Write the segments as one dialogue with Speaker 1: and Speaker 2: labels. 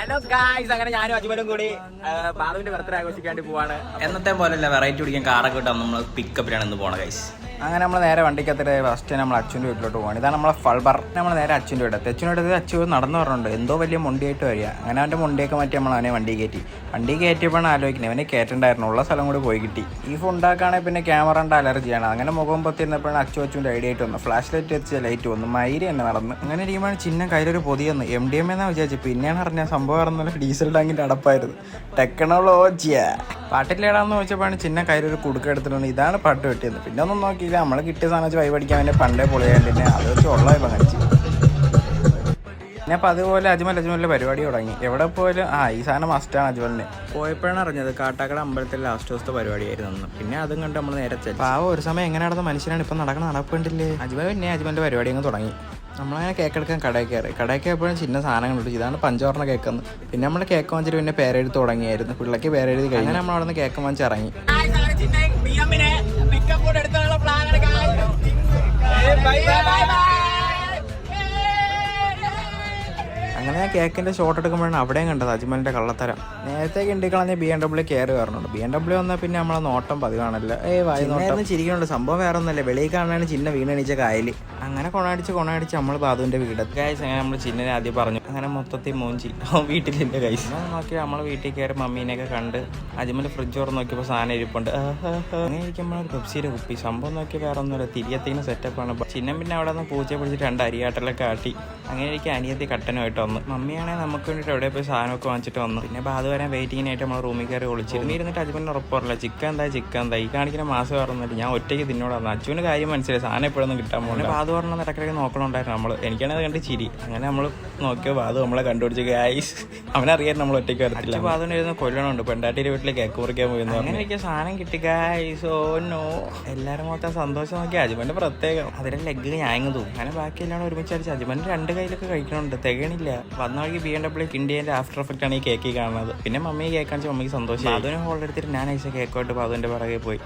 Speaker 1: Hello guys, അങ്ങനെ ഞാനും അജ്മലും കൂടി ബാലുവിന്റെ ബർത്ത്ഡേ ആഘോഷിക്കാണ്ടി പോവാണ്.
Speaker 2: എന്നത്തെ പോലെയല്ല, വെറൈറ്റി പിടിക്കാൻ കാറൊക്കെ വിട്ടാൽ നമ്മൾ പിക്കപ്പിലാണ് ഇന്ന് പോണ ഗൈസ്.
Speaker 3: അങ്ങനെ നമ്മൾ നേരെ വണ്ടിക്കത്തിട്ട് ഫസ്റ്റ് നമ്മൾ അച്ഛൻ്റെ വീട്ടിലോട്ട് പോകണം. ഇതാണ് നമ്മളെ ഫൾബർ. നമ്മൾ നേരെ അച്ഛൻ്റെ വീട് അച്ഛൻ്റെ അച്ഛൻ നടന്നു പറഞ്ഞിട്ടുണ്ട് എന്തോ വലിയ മുണ്ടിയായിട്ട് വരിക. അങ്ങനെ അവൻ്റെ മുണ്ടിയൊക്കെ മാറ്റി നമ്മൾ അവനെ വണ്ടി കയറ്റിയപ്പോഴാണ് ആലോചിക്കുന്നത് അവനെ കയറ്റണ്ടായിരുന്നു, ഉള്ള സ്ഥലം കൂടി പോയി കിട്ടി. ഈ ഫുണ്ടാക്കുകയാണെങ്കിൽ പിന്നെ ക്യാമറൻ്റെ അലർജിയാണ്. അങ്ങനെ മുഖം പത്തിരുന്നപ്പോഴാണ് അച്ഛൻ്റെ ഐഡിയ ആയിട്ട് വന്നു. ഫ്ലാഷ് ലൈറ്റ് വെച്ച് ലൈറ്റ് വന്നു, മയിരി തന്നെ നടന്ന്. അങ്ങനെ ഇരിക്കുമ്പോഴാണ് ചിഹ്നം കയ്യിലൊരു പൊതിയെന്ന് MDMA എന്നാണ് വിചാരിച്ചു. പിന്നെയാണ് അറിഞ്ഞാൽ സംഭവം അറിഞ്ഞാൽ ഡീസൽ ടാങ്കിൻ്റെ അടപ്പായിരുന്നു. ടെക്നോളജിയാ പാട്ടില്ലേടാന്ന് ചോദിച്ചപ്പോഴാണ് ചിഹ്നം കയ്യിലൊരു കുടുക്ക എടുത്തിട്ടുണ്ട്. ഇതാണ് പാട്ട് വെട്ടിയത്. പിന്നെ ഒന്നും നോക്കിയില്ല, നമ്മൾ കിട്ടിയ സാധനം വെച്ച് വൈപടിക്കാൻ വേണ്ടി പണ്ടേ പൊളിയായിട്ട് തന്നെ അത് വെച്ച് ഉള്ളതായപ്പോൾ കഴിച്ചു. പിന്നെ അപ്പോൾ അതുപോലെ അജ്മലിൻ്റെ പരിപാടി തുടങ്ങി. എവിടെ പോയാലും ഈ സാധനം മസ്റ്റാണ് അജ്മലിന്. പോയപ്പോഴാണ് അറിഞ്ഞത് കാട്ടാക്കട അമ്പലത്തിൽ ലാസ്റ്റ് ദിവസത്തെ പരിപാടിയായിരുന്നു. പിന്നെ അതും കണ്ട് നമ്മൾ നേരെ ചെല്ലും. അപ്പോൾ ഒരു സമയം എങ്ങനെ നടന്ന മനുഷ്യനാണ് ഇപ്പം നടക്കണ്ടില്ലേ. അജ്മലിൻ്റെ പരിപാടി അങ്ങ് തുടങ്ങി. നമ്മളങ്ങനെ കേക്ക് എടുക്കാൻ കടയിൽ കയറിയപ്പോഴും ചിന്ന സാധനങ്ങളുണ്ട്. ഇതാണ് പഞ്ചവർണ്ണ കേക്കെന്ന്. പിന്നെ നമ്മൾ കേക്ക് വാങ്ങിച്ചിട്ട് പിന്നെ പേരെഴുതി തുടങ്ങിയായിരുന്നു. പിള്ളേക്ക് പേരെഴുതി കഴിഞ്ഞ് നമ്മൾ അവിടെ നിന്ന് കേക്ക് വാങ്ങിച്ച് ഇറങ്ങി. അങ്ങനെ ഞാൻ കേക്കിൻ്റെ ഷോട്ട് എടുക്കുമ്പോഴാണ് അവിടെയും കണ്ടത് അജ്മലിൻ്റെ കള്ളത്തരം. നേരത്തെ കിണ്ടിക്കളഞ്ഞ BMW കയറി വരണുണ്ട്. BMW വന്നാൽ പിന്നെ നമ്മളെ നോട്ടം പതിവാണല്ലോ. വായിന്ന് ചിരിക്കുന്നുണ്ട്. സംഭവം വേറെ ഒന്നല്ലേ, വെളിയിൽ കാണാനാണ് ചിന്ന വീണണിച്ച കായൽ. അങ്ങനെ കൊണയടിച്ച് നമ്മൾ ബാധുവിൻ്റെ വീട് ഗൈസ്. അങ്ങനെ നമ്മൾ ചിന്നനെ ആദ്യം പറഞ്ഞു. അങ്ങനെ മൊത്തത്തിൽ മൂഞ്ചി വീട്ടിലിൻ്റെ ഗൈസ്. നോക്കി നമ്മൾ വീട്ടിൽ കയറി മമ്മീനെയൊക്കെ കണ്ട് അജ്മൽ ഫ്രിഡ്ജ് തുറന്ന് നോക്കിയപ്പോൾ സാധനം ഇരിപ്പുണ്ട്. അങ്ങനെ ഇരിക്കുമ്പോൾ പെപ്സിയുടെ കുപ്പി. സംഭവം നോക്കി വേറെ ഒന്നുമില്ല, തിരിയത്തിന് സെറ്റപ്പാണ്. ചിന്നം പിന്നെ അവിടെ നിന്ന് പൂച്ച പിടിച്ചിട്ട് 2 അരിയാട്ടലൊക്കെ ആട്ടി. അങ്ങനെ എനിക്ക് അനിയത്തി കട്ടനുമായിട്ട് വന്നു. മമ്മിയാണെങ്കിൽ നമുക്ക് വേണ്ടിയിട്ട് എവിടെ പോയി സാധനമൊക്കെ വാങ്ങിച്ചിട്ട് വന്നു. പിന്നെ ബാധു വരാൻ വെയിറ്റിങ്ങിനായിട്ട് നമ്മൾ റൂമിൽ കയറി ഒളിച്ചിരുന്നു. ഇരുന്നിട്ട് അജ്മലിന് ഉറപ്പ് പറഞ്ഞില്ല ചിക്കൻ എന്താ ഈ കാണിക്കുന്ന മാസം പറഞ്ഞിട്ട് ഞാൻ ഒറ്റയ്ക്ക് തിന്നോട് വന്നു. അച്ഛന് കാര്യം മനസ്സിലായി, സാധനം എപ്പോഴൊന്നും കിട്ടാൻ പോകുന്നത്. ബാധു പറഞ്ഞ ഇടയ്ക്കിടയ്ക്ക് നോക്കണുണ്ടായിരുന്നു നമ്മൾ. എനിക്കാണത് കണ്ട് ചിരി. അങ്ങനെ നമ്മൾ നോക്കിയോ ബാധു നമ്മളെ കണ്ടുപിടിച്ച് ഗൈസ്. അവനറിയാൻ നമ്മൾ ഒറ്റയ്ക്ക് വരത്തില്ല. ബാധുവിന് ഇരുന്ന് കൊല്ലണമുണ്ട്. പെണ്ടാട്ടിയുടെ വീട്ടിൽ കേക്ക് മുറിക്കാൻ പോയി. അങ്ങനെ എനിക്ക് സാധനം കിട്ടി ഗൈസ്. ഓ നോ, എല്ലാവരും മൊത്തം സന്തോഷം നോക്കി. അജ്മലിന്റെ പ്രത്യേകം അതിന്റെ ലെഗ് ഞാങ്ങ് തൂക്കും. അങ്ങനെ ബാക്കി എല്ലാം ഒരുമിച്ച് അടിച്ച് അജ്മലിന്റെ 2 കയ്യിലൊക്കെ കഴിക്കണുണ്ട്. തികണില്ല. വന്ന വഴിക്ക് BMW ഇന്ത്യൻ്റെ ആഫ്റ്റർ എഫക്റ്റ് ആണ് ഈ കേക്ക് കാണുന്നത്. പിന്നെ മമ്മി കേക്ക് കാണിച്ച് മമ്മിക്ക് സന്തോഷം. അതിന് ഹോൾഡ് എടുത്തിട്ട് ഞാൻ അയച്ച കേക്കോട്ട് അതിൻ്റെ പിറകെ പോയി.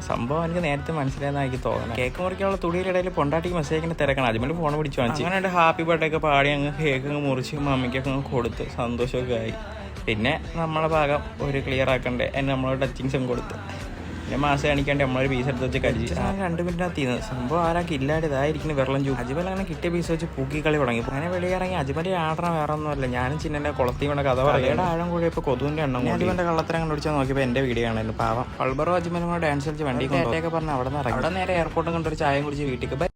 Speaker 3: സംഭവം എനിക്ക് നേരത്തെ മനസ്സിലായെന്നാണ് എനിക്ക് തോന്നുന്നത്. കേക്ക് മുറിക്കാനുള്ള തുടിയിലിടയിൽ പൊണ്ടാട്ടിക്ക് മെസ്സേജിനെ തിരക്കണം. അജ്മൽ ഫോൺ പിടിച്ച് വാങ്ങിച്ചു. അങ്ങനെ ഹാപ്പി ബർത്ത്ഡേ ഒക്കെ പാടി അങ്ങ് കേക്ക് അങ്ങ് മുറിച്ച് മമ്മിക്കൊക്കെ അങ്ങ് കൊടുത്ത് സന്തോഷമൊക്കെ ആയി. പിന്നെ നമ്മളെ ഭാഗം ഒരു ക്ലിയർ ആക്കണ്ടേ എന്നെ നമ്മളോട് ടച്ചിങ്സും കൊടുത്ത്. പിന്നെ മാസം കാണിക്കാണ്ട് നമ്മളൊരു പീസ് എടുത്ത് വെച്ച് കഴിച്ചു. 2 മിനിറ്റ് തീർന്നു. സംഭവം ആരാക്കി ഇല്ലാതെ ഇതായിരിക്കും വെള്ളം ചൂട്. അജ്മൽ അങ്ങനെ കിട്ടിയ പീസ് വെച്ച് പൂക്കി കളി തുടങ്ങി. അങ്ങനെ വെളിയിറങ്ങി അജ്മലിന്റെ ആടണം വേറെ ഒന്നുമല്ല, ഞാനും ചിന്നന്റെ കുളത്തി കൊണ്ട് കഥ പറയുക. ആഴം കൂടി ഇപ്പോൾ കൊതുവിന്റെ എണ്ണം അജ്മലിന്റെ കള്ളത്തരം കണ്ടുപിടിച്ചാൽ നോക്കിയപ്പോൾ എന്റെ വീഡിയോ ആണല്ലോ പാവം. ഫൾബറും അജ്മലും കൂടെ ഡാൻസ് കളിച്ച് വണ്ടി കൊണ്ടൊക്കെ പറഞ്ഞ് അവിടെ നിന്ന് ഇറങ്ങി. അവിടെ നേരെ എയർപോർട്ടും കണ്ടൊരു ചായയും കുടിച്ച് വീട്ടിൽ